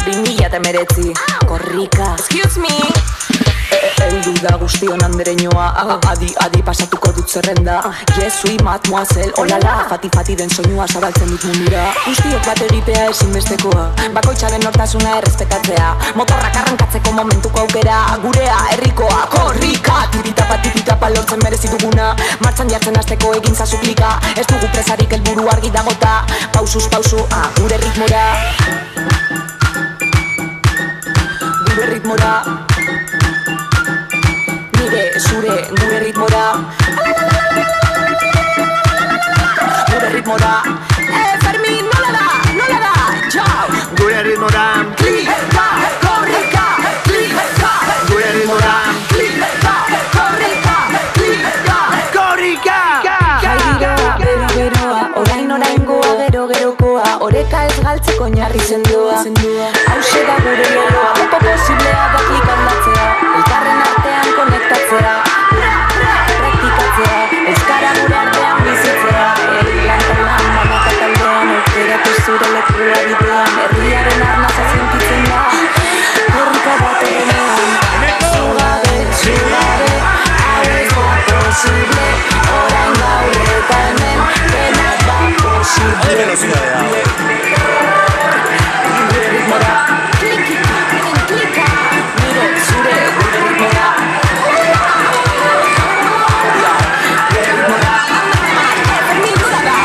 2019 korrika. Excuse me. Eldu da guztion andereñoa. Adi pasatuko dut zerrenda. Jesui mademoiselle, olala. Fati den soinua zabaltzen dut mundura. Guztiok bat egitea ezinbestekoa. Bakoitzaren nortasuna errespetatzea. Motorrak arrankatzeko momentuko aukera. Gurea, herrikoa, korrika. Tiritapa lortzen merezi duguna. Martxan jartzen hasteko egin zazu klika. Ez dugu presarik helburu argi dagota. Pausuz pausu, gure ritmora. Gure ritmora. Nire, zure, gure ritmora. Gure ritmora. Fermin, nola da, txau. Gure ritmora. Klika, korrika, klika. Gure ritmora. Klika, korrika, klika. Korrika! Jai beroa, oraingoa, gerokoa. Oreka ez galtzeko oinarri sendoa. Hauxe da gure leloa, opo posiblea da klik aldatzea. Elkarren artean konektatzea, praktikatzea. Euskara gure artean bizitzea. Lantalan, manakataldean, aukeratu zure lekua bidean. Herriaren arnaza sentitzen da, korrika bat erenean. Zugabe, hau ez da posible. Orain gaur eta hemen, denak da posible. ¡Ay, velocidad! Gure ritmora. Klika, nire, zure, gure ritmora. Gure ritmora. Fermin, nola da?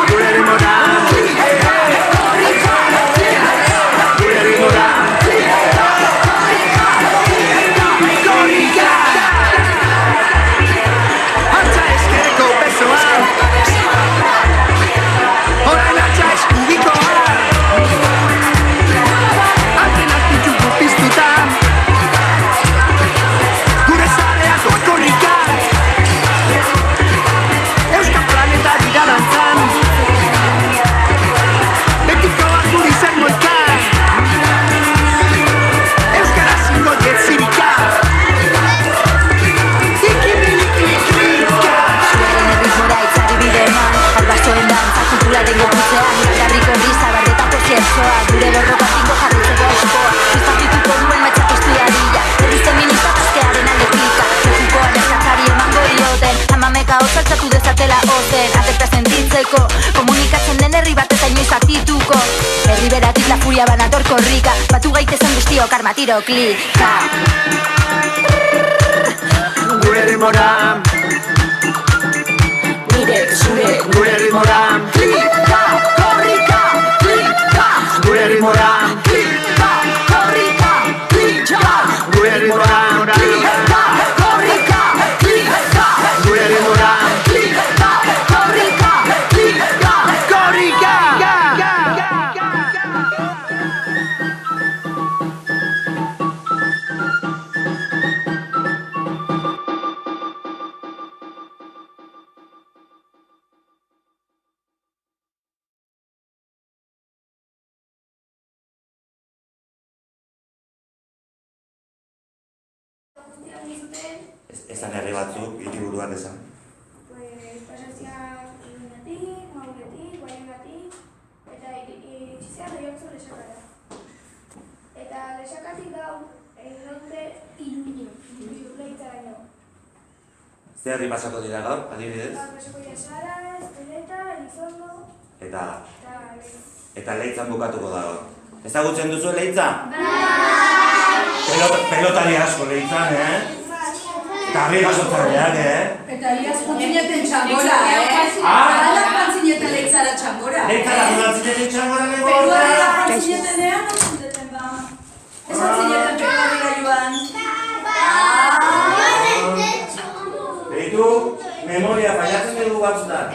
Gure ritmora. Gure ritmora. Korrika! Antza eskereko besoa. Orain antza eskubikoa. Antenak ditugu piztuta. Gure zareak korrika. Euskal planeta dira dantzan. Betikoak guri zer moika. Euskara zingo dietzirika. Ikimilikiklika. Zuaren erritmora itzari bide eman. Albazoen dantza kulturaren gokutzean. Irakarriko brisa bardetako zierzoa. Gure borroka tingo jarritzeko auskoa. Iztatituko duen maitxak estudiadilla. Berriz feminista azkearen alde klika. Lekukoan eskakari emango dioten. Amameka osaltzatu dezatela ozen. Aterta sentitzeko. Komunikatzen den herri bat ez inoiz aktituko. Herri beratik la furia banator korrika. Batu gaitezen guztiok armatiro klika. Gure ritmora. Nire, zure, Gure ritmora. klika, korrika, klika. Gure ritmora. Klika, korrika, klika. Gure ritmora. Klika, korrika, klika. Gure ritmora. Klika, korrika, klika. Korrika! Ezan herri batzuk, hiriburuak esan. Pues pasazia Iruñatik, Mauletik, Baionatik, eta iritsizia Leiontzu lesakara. Eta lesakatik gaur, gaude Iruño, Leitzaraino. Ze herri pasako dira gaur, adibidez? Gaur pasako dira Sara, Esteleta, Elizondo, Eta Eta Leitzan bukatuko da gaur. Ezagutzen duzu Leitza? Pelotari asko Leitzan, Eta harri gazotzarreak, Eta iaz jutzineten txangora, Ala pantzineten Leitzara txangora. Leitzara jugatzen txangora lehenko? Peruarera pantzinetenean, ontzindeten ba. Ez antzineten Peruarera joan. Beitu, memoria fallatzen dugu batzutan.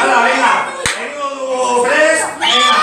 Hala, venga! Egingo dugu prest, venga!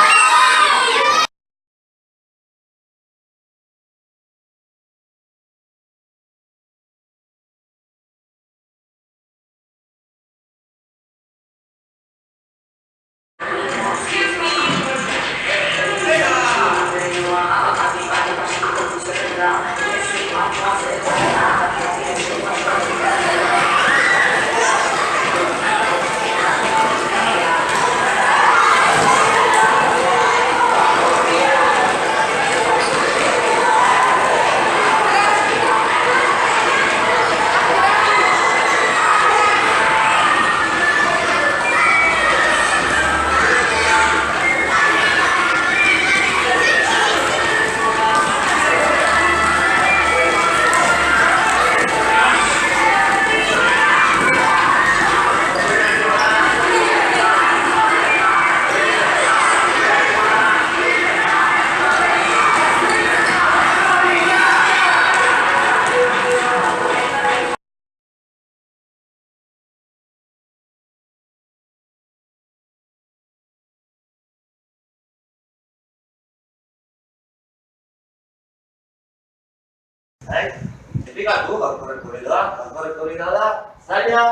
Esplikatu, gaurko rekorridoa da, Zaila,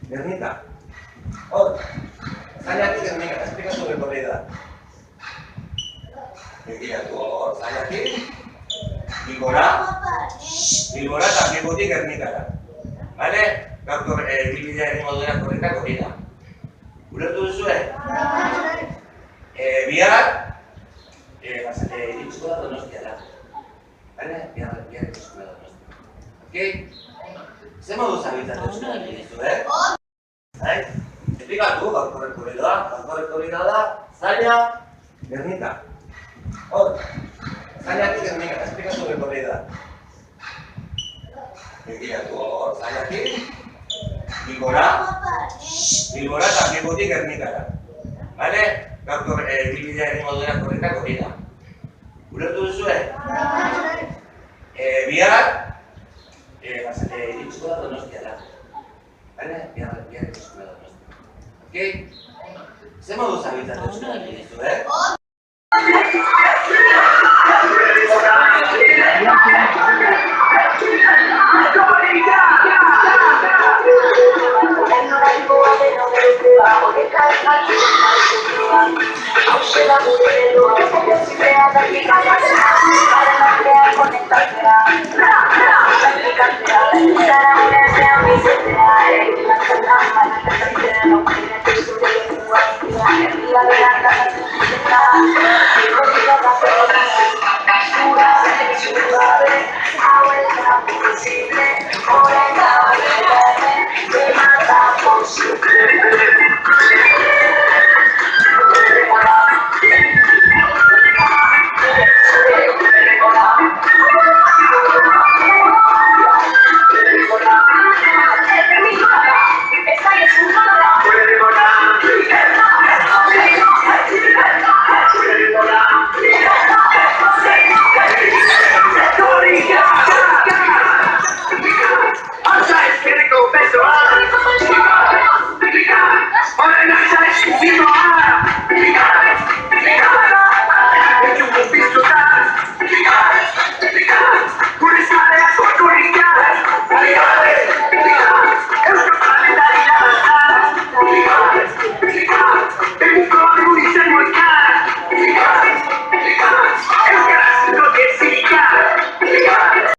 Gernika. Hor, Zailatik Gernika, esplikatu rekorridoa. Begiratu, hor, Zailatik, Bilbora eta Bilbotik Gernikara. Bale? Gaurko bilbidea egingo duena korrika hori da. Ulertu duzue? Bihar, iritsiko da Donostiara. Bale? Bihar iritsiko da Donostiara. Okei? Ze modu zabiltzatu zuen dizu, Esplikatu, gaurko rekorridoa da, Zaila, Gernika. Hor, Zailatik Gernika, esplikatu rekorridoa. Begiratu, hor, Zailatik, Bilbora eta Bilbotik Gernikara. Bale? Gaurko bilbidea egingo duena korrika hori da. Ulertu duzue? Bihar, iritsiko da Donostiara. Bale? Bihar iritsiko da Donostiara. Okei? Ze modu zabiltzatu zuen dizu, Gracias.